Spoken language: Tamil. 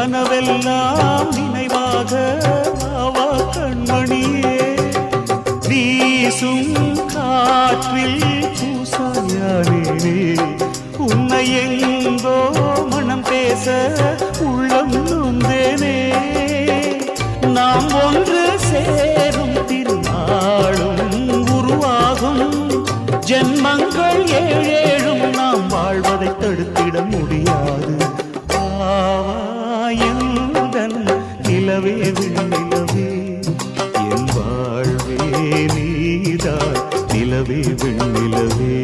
கனவெல்லாம் நினைவாக ஆவா கண்மணியே வீசும் காற்றில் பூசாயானே உன்னை எங்கோ மனம் பேச உள்ளம் நொந்தேனே நாம் ஒன்று சேரும் திருநாளும் உருவாகும் ஜென்மங்கள் ஏழேழும் நாம் வாழ்வதை தடுத்திட முடியாது ஆவாயுடன் நிலவே விண்ணிலவே என் வாழ்வே நீதான் நிலவே விண்ணிலவே